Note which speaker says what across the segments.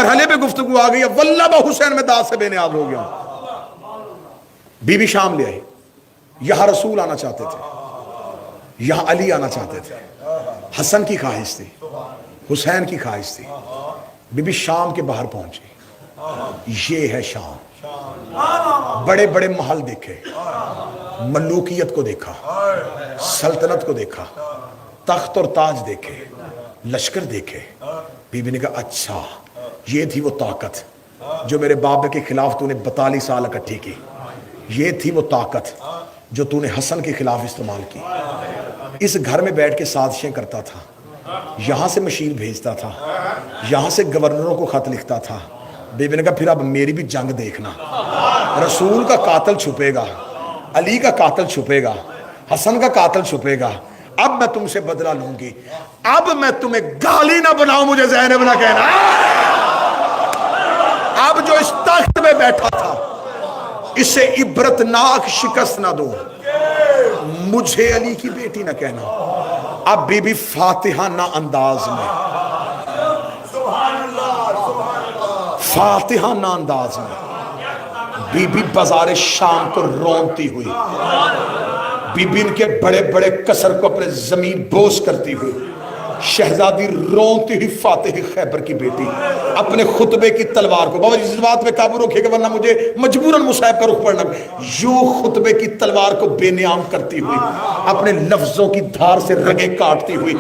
Speaker 1: مرحلے پہ گفتگو آ گئی، واللہ با حسین میں داد سے بے نیاز ہو گیا. بی بی شام لے آئی. یہاں رسول آنا چاہتے تھے، یہاں علی آنا چاہتے تھے. حسن کی خواہش تھی، حسین کی خواہش تھی. بی بی شام کے باہر پہنچی. یہ ہے شام. بڑے بڑے محل دیکھے، ملوکیت کو دیکھا، سلطنت کو دیکھا، تخت اور تاج دیکھے، لشکر دیکھے. بی بی نے کہا اچھا یہ تھی وہ طاقت جو میرے بابے کے خلاف تو نے 42 سال اکٹھی کی. یہ تھی وہ طاقت جو تو نے حسن کے خلاف استعمال کی. اس گھر میں بیٹھ کے سازشیں کرتا تھا، یہاں سے مشیر بھیجتا تھا، یہاں سے گورنروں کو خط لکھتا تھا. بی بی نے کہا پھر اب میری بھی جنگ دیکھنا. رسول کا قاتل چھپے گا، علی کا قاتل چھپے گا، حسن کا قاتل چھپے گا. اب میں تم سے بدلہ لوں گی. اب میں تمہیں گالی نہ بناؤں، مجھے زینب نہ کہنا. اب جو اس تخت میں بیٹھا تھا اسے عبرتناک شکست نہ دو، مجھے علی کی بیٹی نہ کہنا. اب بی بی فاتحانہ انداز میں، فاتحانہ انداز میں بی بی بازار شام کو رونتی ہوئی، بی بی ان کے بڑے بڑے قصر کو اپنے زمین بوس کرتی ہوئی، شہزادی رونتی ہوئی فاتح خیبر کی بیٹی اپنے خطبے کی تلوار کو، بابا جس بات پہ قابو رکھے گا ورنہ مجھے مجبوراً مصاحب کا رخ پڑنا، یوں خطبے کی تلوار کو بے نیام کرتی ہوئی، اپنے لفظوں کی دھار سے رگیں کاٹتی ہوئی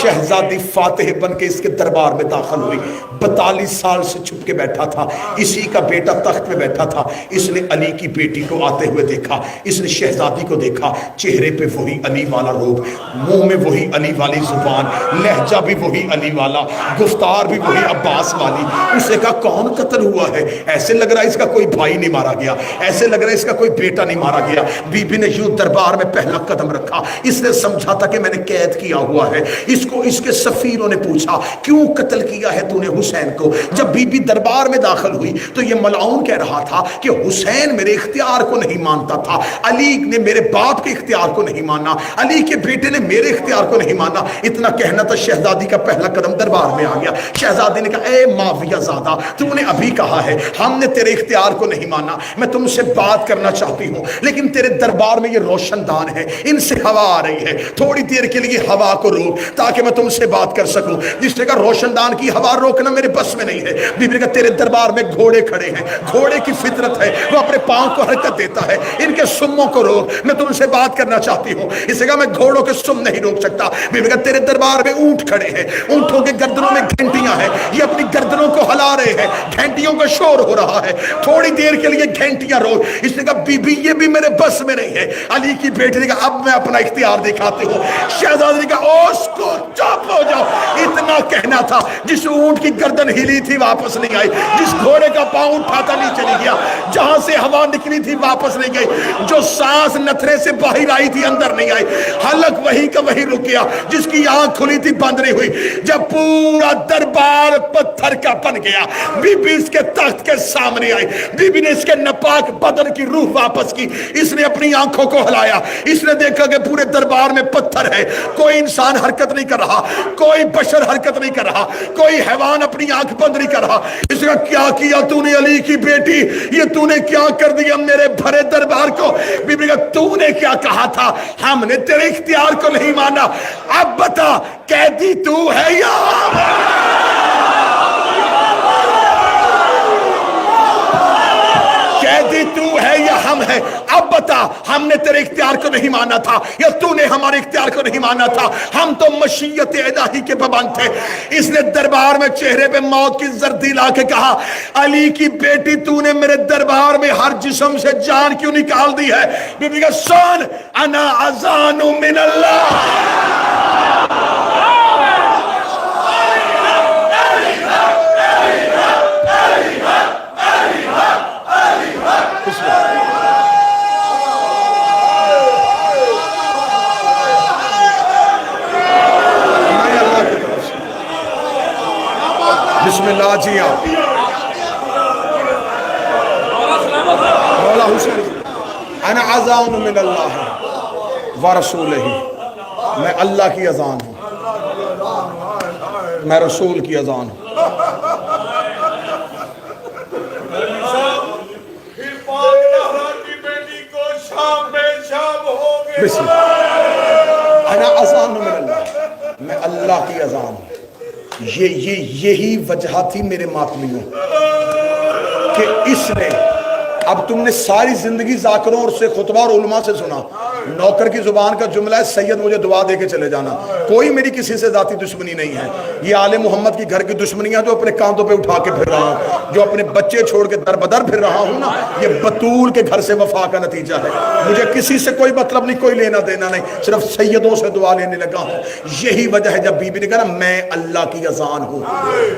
Speaker 1: شہزادی فاتح بن کے اس کے دربار میں داخل ہوئی. 42 سال سے چھپ کے بیٹھا تھا، اسی کا بیٹا تخت میں بیٹھا تھا. اس نے علی کی بیٹی کو آتے ہوئے دیکھا، اس نے شہزادی کو دیکھا، چہرے پہ وہی علی والا روب، منہ میں وہی علی والی زبان، لہجہ بھی وہی علی والا، گفتار بھی وہی عباس والی. اسے کہا کون قتل ہوا ہے؟ ایسے لگ رہا ہے اس کا کوئی بھائی نہیں مارا گیا، ایسے لگ رہا ہے اس کا کوئی بیٹا نہیں مارا گیا. بی بی نے یوں دربار میں پہلا قدم رکھا. اس نے سمجھا تھا کہ میں نے قید کیا ہوا ہے. اس کو اس کے سفیروں نے پوچھا کیوں قتل کیا ہے تو نے حسین کو؟ جب بی بی دربار میں داخل ہوئی تو یہ ملعون کہہ رہا تھا کہ حسین میرے اختیار کو نہیں مانتا تھا، علی نے میرے باپ کے اختیار کو نہیں مانا، علی کے بیٹے نے میرے اختیار کو نہیں مانا. اتنا کہنا تھا شہزادی کا پہلا قدم دربار میں آ گیا. شہزادی نے کہا اے معاویہ زادہ، تم نے ابھی کہا ہے ہم نے تیرے اختیار کو نہیں مانا، میں تم سے بات کرنا چاہتی ہوں لیکن تیرے دربار میں یہ روشن دان ہے، ان سے ہوا آ رہی ہے، تھوڑی دیر کے لیے ہوا کو روک تاکہ میں تم سے بات کر سکوں. جس نے کہا روشن دان کی ہوا روکنا میرے بس میں نہیں ہے. بی بی نے کہا تیرے دربار میں گھوڑے کھڑے ہیں، گھوڑے کی فطرت ہے، وہ اپنے پاؤں کو حرکت دیتا ہے، ان کے سموں کو روک، میں تم سے بات کرنا چاہتی ہوں. اس نے کہا میں گھوڑوں کے سم نہیں روک سکتا. بی بی نے کہا تیرے دربار میں اونٹ کھڑے ہیں، اونٹوں کے گردنوں میں گھنٹیاں ہیں، یہ اپنی گردنوں کو ہلا رہے ہیں، گھنٹیوں کا شور ہو رہا ہے، تھوڑی دیر کے لیے گھنٹیاں روک. اس نے کہا بی بی یہ بھی میرے بس میں نہیں ہے. علی کی بیٹی نے کہا اب میں اپنا اختیار دکھاتی ہوں. شہزادی نے کہا اوس کو چپ ہو جاؤ. اتنا کہنا تھا، جس اونٹ کی گردن ہلی تھی واپس نہیں آئی، جس گھوڑے کا پاؤں اٹھاتا نہیں چلی گیا، جہاں سے ہوا نکلی تھی واپس نہیں گئی، جو سانس نتھرے سے باہر آئی تھی اندر نہیں آئی، حلق وہی کا وہی رک گیا، جس کی آنکھ کھلی تھی بند نہیں ہوئی. جب پورا دربار پتھر کا بن گیا، بی بی اس کے تخت کے سامنے آئی. بی بی نے اس کے ناپاک بدن کی روح واپس کی. اس نے اپنی آنکھوں کو ہلایا، اس نے دیکھا کہ پورے دربار میں پتھر ہے، کوئی انسان حرکت نہیں کر رہا، کوئی بشر حرکت نہیں کر رہا، کوئی حیوان اپنی آنکھ بند نہیں کر رہا. اس نے کیا کیا تو نے علی کی بیٹی؟ یہ تو نے کیا کر دیا میرے بھرے دربار کو؟ بی بی کہا تو نے کیا کہا تھا ہم نے تیرے اختیار کو نہیں مانا. اب بتا قیدی تو ہے یا قیدی تو ہے یا ہم ہے؟ اب بتا ہم نے تیرے اختیار کو نہیں مانا تھا یا تو نے ہمارے اختیار کو نہیں مانا تھا؟ ہم تو مشیت الہی کے پابند تھے. اس نے دربار میں چہرے پہ موت کی زردی لا کے کہا علی کی بیٹی تو نے میرے دربار میں ہر جسم سے جان کیوں نکال دی ہے؟ بی بی کہا سن انا اذان من اللہ. بسم اللہ جی آپ مولا حسین انا اذان من اللہ ورسولہ، میں اللہ کی اذان ہوں، میں رسول کی اذان ہوں. بسم انا اذان من اللہ، میں اللہ کی اذان ہوں۔ یہی وجہ تھی میرے ماتمیوں کہ اس نے، اب تم نے ساری زندگی ذاکروں اور سے خطبہ اور علماء سے سنا، نوکر کی زبان کا جملہ ہے سید مجھے دعا دے کے چلے جانا، کوئی میری کسی سے ذاتی دشمنی نہیں ہے، یہ آل محمد کی گھر کی دشمنیاں جو اپنے کاندھوں پہ اٹھا کے پھر رہا ہوں، جو اپنے بچے چھوڑ کے در بدر پھر رہا ہوں نا، یہ بطول کے گھر سے وفا کا نتیجہ ہے۔ مجھے کسی سے کوئی مطلب نہیں، کوئی لینا دینا نہیں، صرف سیدوں سے دعا لینے لگا ہوں۔ یہی وجہ ہے جب بی بی نے کہا نا میں اللہ کی اذان ہوں،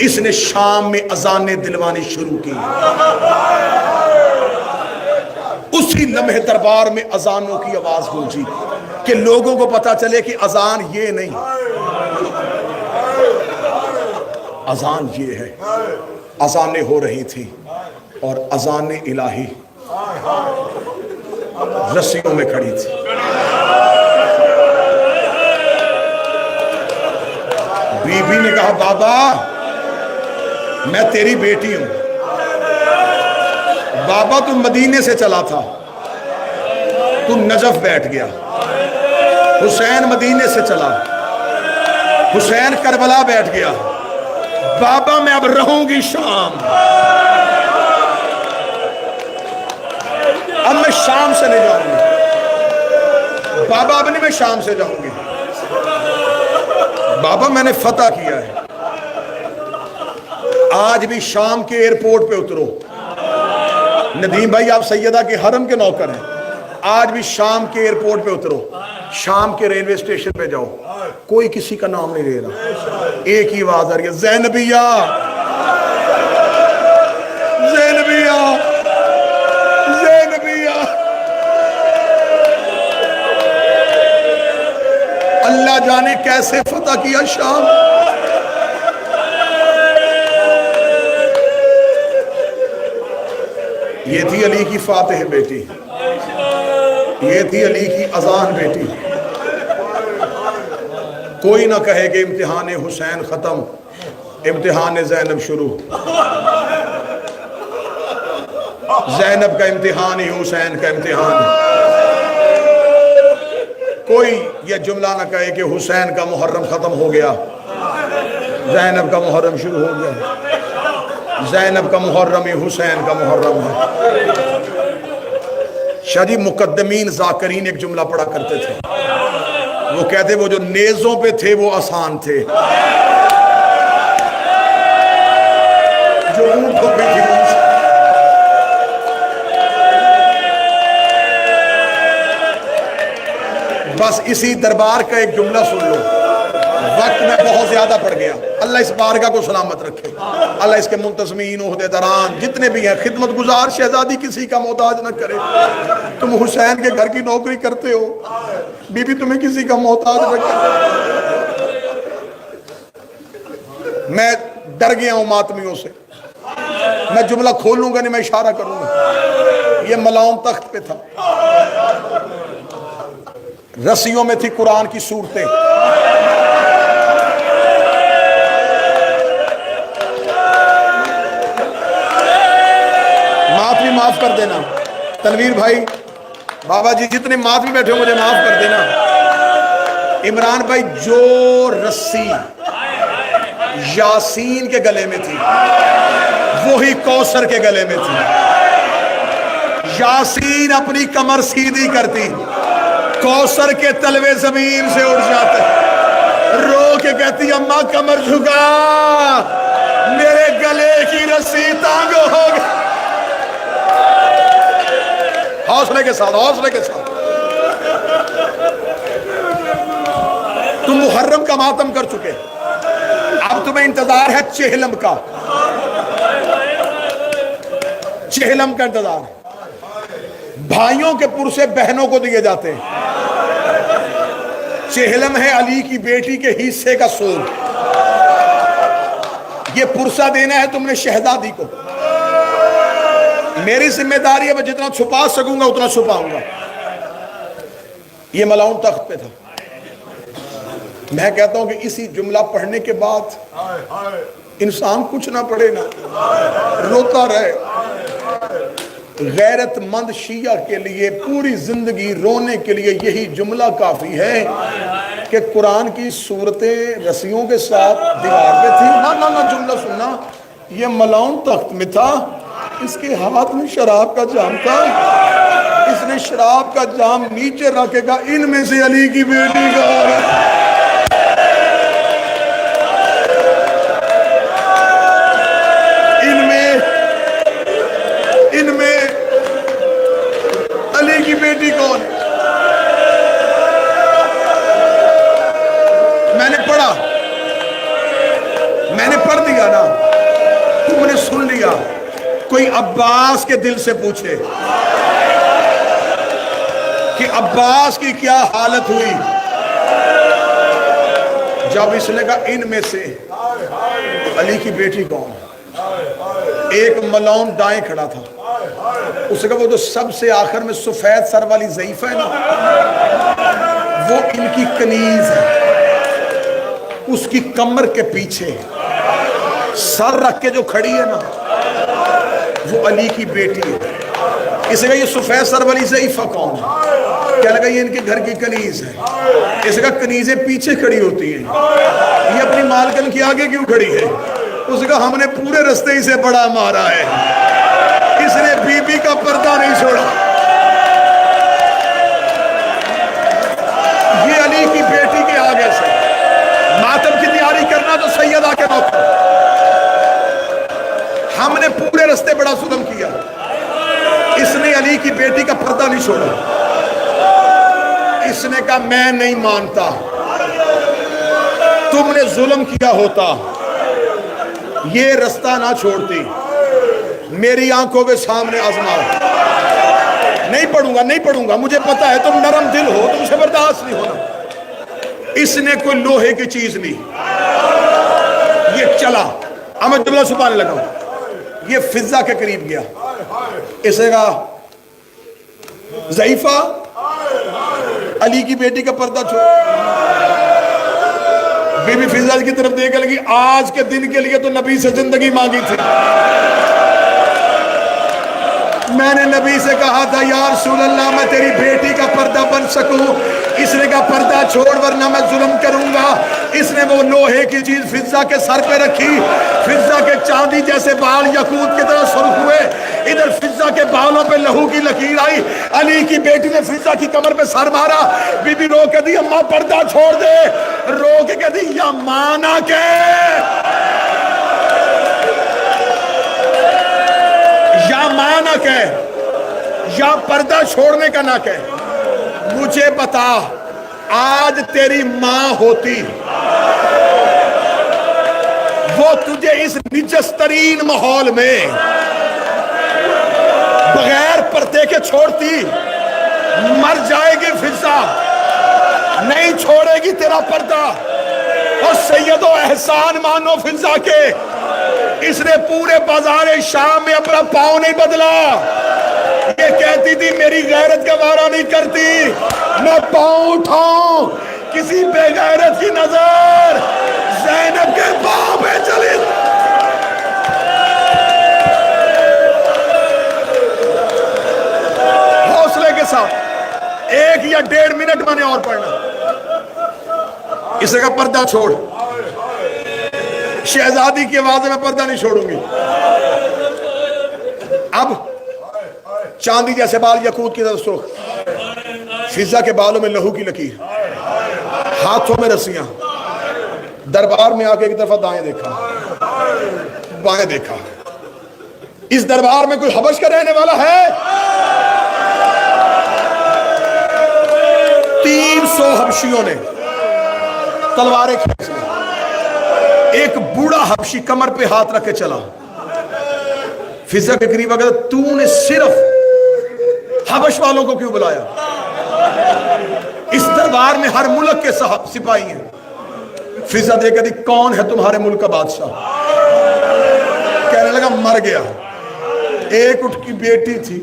Speaker 1: اس نے شام میں اذانیں دلوانی شروع کی۔ اسی لمحے دربار میں اذانوں کی آواز گونجی کہ لوگوں کو پتا چلے کہ اذان یہ نہیں، اذان یہ ہے۔ اذانیں ہو رہی تھی اور اذان الہی رسیوں میں کھڑی تھی۔ بی بی نے کہا بابا میں تیری بیٹی ہوں، بابا تو مدینے سے چلا تھا، تو نجف بیٹھ گیا، حسین مدینے سے چلا، حسین کربلا بیٹھ گیا، بابا میں اب رہوں گی شام، اب میں شام سے نہیں جاؤں گی، بابا اب نہیں میں شام سے جاؤں گی، بابا میں نے فتح کیا ہے، آج بھی شام کے ایئرپورٹ پہ اترو، ندیم بھائی آپ سیدہ کے حرم کے نوکر ہیں، آج بھی شام کے ایئرپورٹ پہ اترو، شام کے ریلوے اسٹیشن پہ جاؤ، کوئی کسی کا نام نہیں لے رہا، ایک ہی آواز آ رہی ہے زینبیہ زینبیہ زینبیہ۔ اللہ جانے کیسے فتح کیا شام۔ یہ تھی علی کی فاتح بیٹی، یہ تھی علی کی اذان بیٹی۔ کوئی نہ کہے کہ امتحان حسین ختم، امتحان زینب شروع، زینب کا امتحان ہی حسین کا امتحان ہے۔ کوئی یہ جملہ نہ کہے کہ حسین کا محرم ختم ہو گیا، زینب کا محرم شروع ہو گیا، زینب کا محرم ہی حسین کا محرم ہے۔ شاہ جی مقدمین ذاکرین ایک جملہ پڑھا کرتے تھے، وہ کہتے وہ جو نیزوں پہ تھے وہ آسان تھے، جو اونٹوں پہ تھی بس اسی دربار کا ایک جملہ سن لو، وقت میں بہت زیادہ پڑ گیا، اللہ اس بارگاہ کو سلامت رکھے، اللہ اس کے منتظمین عہدیداران جتنے بھی ہیں خدمت گزار شہزادی کسی کا محتاج نہ کرے۔ تم حسین کے گھر کی نوکری کرتے ہو، بی بی تمہیں کسی کا محتاج نہ کرے۔ میں ڈر گیا ہوں ماتمیوں سے، میں جملہ کھولوں گا نہیں، میں اشارہ کروں گا۔ یہ ملاؤن تخت پہ تھا، رسیوں میں تھی قرآن کی صورتیں، ماتمی معاف کر دینا، تنویر بھائی بابا جی جتنے ماتمی بیٹھے ہو مجھے معاف کر دینا۔ عمران بھائی جو رسی یاسین کے گلے میں تھی وہی کوثر کے گلے میں تھی۔ یاسین اپنی کمر سیدھی کرتی، کوثر کے تلوے زمین سے اڑ جاتے، رو کے کہتی اماں کمر جھکا، میرے گلے کی رسی تانگ ہو گئی۔ حوصلے کے ساتھ، حوصلے کے ساتھ۔ تم محرم کا ماتم کر چکے، اب تمہیں انتظار ہے چہلم کا، چہلم کا انتظار ہے۔ بھائیوں کے پرسے بہنوں کو دیے جاتے ہیں، چہلم ہے علی کی بیٹی کے حصے کا سود، یہ پرسہ دینا ہے تم نے شہزادی کو۔ میری ذمہ داری ہے میں جتنا چھپا سکوں گا اتنا چھپاؤں گا۔ یہ ملاؤن تخت پہ تھا۔ میں کہتا ہوں کہ اسی جملہ پڑھنے کے بعد انسان کچھ نہ پڑھے نا روتا رہے، غیرت مند شیعہ کے لیے پوری زندگی رونے کے لیے یہی جملہ کافی ہے کہ قرآن کی صورتیں رسیوں کے ساتھ دیوار پہ تھی. نہ جملہ سننا. یہ ملاؤن تخت میں تھا, اس کے ہاتھ میں شراب کا جام تھا, اس نے شراب کا جام نیچے رکھے گا, ان میں سے علی کی بیٹی کا ان میں علی کی بیٹی کون ہے؟ میں نے پڑھ دیا نا, تم نے سن لیا. کوئی عباس کے دل سے پوچھے کہ عباس کی کیا حالت ہوئی جب اس نے کہا ان میں سے علی کی بیٹی کون ہے. ایک ملعون دائیں کھڑا تھا, اس نے کہا وہ تو سب سے آخر میں سفید سر والی ضعیفہ ہے نا, وہ ان کی کنیز ہے, اس کی کمر کے پیچھے سر رکھ کے جو کھڑی ہے نا وہ علی کی بیٹی ہے. اس نے کہا یہ سفید سر والی ضعیفہ کون ہے؟ کیا لگا یہ ان کے گھر کی کنیز ہے. اس نے کہا کنیزیں پیچھے کھڑی ہوتی ہیں, یہ اپنی مالکن کی آگے کیوں کھڑی ہے؟ اس نے کہا ہم نے پورے رستے سے بڑا مارا ہے, اس نے بی بی کا پردہ نہیں چھوڑا. یہ علی کی بیٹی کے آگے سے ماتم کی تیاری کرنا تو سیدہ کے موقع, ہم نے پورے رستے بڑا ظلم کیا, اس نے علی کی بیٹی کا پردہ نہیں چھوڑا. اس نے کہا میں نہیں مانتا, تم نے ظلم کیا ہوتا یہ رستہ نہ چھوڑتی, میری آنکھوں کے سامنے آزماؤ. نہیں پڑھوں گا, مجھے پتا ہے تم نرم دل ہو, تم سے برداشت نہیں ہونا. اس نے کوئی لوہے کی چیز لی, یہ چلا, اب میں جملہ چھپانے لگا, یہ فضا کے قریب گیا. اس نے کہا ضعیفہ علی کی بیٹی کا پردہ چھوڑ. بی بی فضا کی طرف دیکھنے لگی, آج کے دن کے لیے تو نبی سے زندگی مانگی تھی, میں نے نبی سے کہا تھا یا رسول اللہ میں تیری بیٹی کا پردہ بن سکوں. اس نے کہا پردہ چھوڑ ورنہ میں ظلم کروں گا. اس نے وہ لوہے کی چیز فضا کے سر پہ رکھی, فضا کے چاندی جیسے بال یاقوت کی طرح سرخ ہوئے, ادھر فضا کے بالوں پہ لہو کی لکیر آئی. علی کی بیٹی نے فضا کی کمر پہ سر مارا, بی بی رو کے دی اماں پردہ چھوڑ دے, رو کے کہہ دی یا ماں نہ کہہ, یا ماں نہ کہہ, یا پردہ چھوڑنے کا نہ کہہ. مجھے بتا آج تیری ماں ہوتی وہ تجھے اس نجس ترین ماحول میں بغیر پردے کے چھوڑتی؟ مر جائے گی فضا, نہیں چھوڑے گی تیرا پردہ. اور سید و احسان مانو فضا کے, اس نے پورے بازار شام میں اپنا پاؤں نہیں بدلا. یہ کہتی تھی میری غیرت کا وارہ نہیں کرتی, میں پاؤں اٹھاؤں کسی بے غیرت کی نظر زینب کے پاؤں پہ چلی. حوصلے کے ساتھ 1 یا 1.5 منٹ میں نے اور پڑھنا. اسے کا پردہ چھوڑ, شہزادی کی آواز میں پردہ نہیں چھوڑوں گی. اب چاندی جیسے بال یاقوت کی طرح سرخ, فضا کے بالوں میں لہو کی لکیر, ہاتھوں میں رسیاں. دربار میں آ کے ایک دفعہ دائیں دیکھا, بائیں دیکھا. اس دربار میں کوئی حبش کا رہنے والا ہے؟ 300 حبشیوں نے تلواریں کھینچ لی. ایک بوڑھا حبشی کمر پہ ہاتھ رکھ کے چلا, فضا کے قریب اگر تو نے صرف حبش والوں کو کیوں بلایا؟ اس دربار میں ہر ملک کے سپاہی ہیں. فضا دے کر دی کون ہے تمہارے ملک کا بادشاہ؟ کہنے لگا مر گیا. ایک اٹھ کی بیٹی تھی,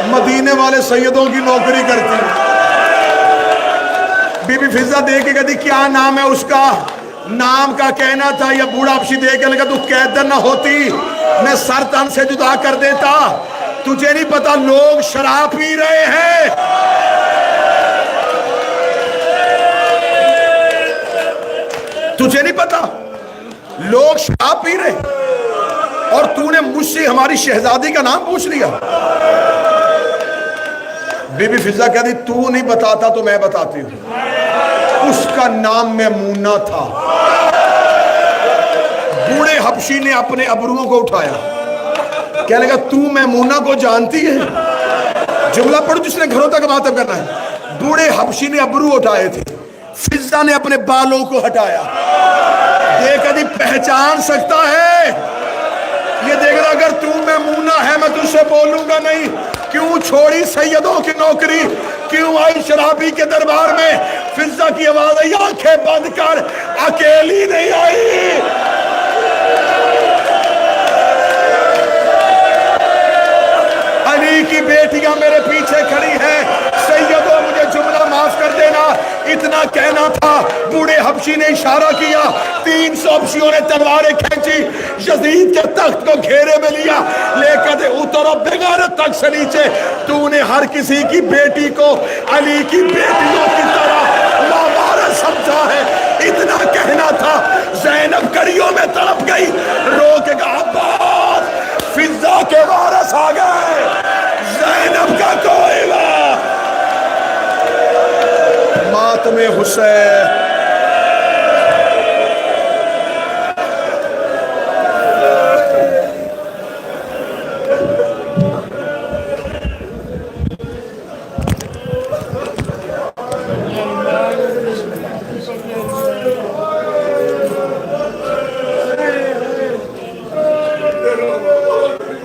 Speaker 1: مدینے والے سیدوں کی نوکری کرتی. بی بی فضا دے کے کہتی کیا نام ہے اس کا؟ نام کا کہنا تھا. یا بوڑھا حبشی دے کے لگا تو قیدر نہ ہوتی, میں سر تن سے جدا کر دیتا. تجھے نہیں پتا لوگ شراب پی رہے ہیں، تجھے نہیں پتا لوگ شراب پی رہے ہیں، اور تو نے مجھ سے ہماری شہزادی کا نام پوچھ لیا۔ بی بی فضہ کہتی تو نہیں بتاتا تو میں بتاتی ہوں، اس کا نام میمونہ تھا۔ بوڑھے حبشی نے اپنے ابروؤں کو اٹھایا، کہنے لگا تو میمونہ کو جانتی ہے؟ جملہ پڑھو جس نے گھروں تک ماتم کرنا ہے۔ بوڑھے حبشی نے ابرو اٹھائے تھے، فضہ نے اپنے بالوں کو ہٹایا۔ دیکھ کبھی پہچان سکتا ہے یہ؟ دیکھ رہا اگر تو میمونہ ہے میں تجھ سے بولوں گا نہیں۔ کیوں چھوڑی سیدوں کی نوکری؟ کیوں آئی شرابی کے دربار میں؟ فضہ کی آواز آئی آنکھیں بند کر، اکیلی نہیں آئی۔ علی کی بیٹیاں میرے پیچھے کھڑی ہیں۔ سیدوں مجھے جملہ معاف کر دینا، اتنا کہنا تھا۔ بوڑھے حبشی نے اشارہ کیا، 300 حبشیوں نے تلواریں کھینچی، یزید کے تخت کو گھیرے میں لیا، لے کر اترو بغیرت تک سے نیچے۔ تو نے ہر کسی کی بیٹی کو علی کی بیٹیوں کی طرح لامارا سمجھا ہے، اتنا کہنا تھا۔ زینب کڑیوں میں تڑپ گئی، رو کے کہا عباس فضہ کے وارث آ گئے، زینب کا کوئی ماتم حسین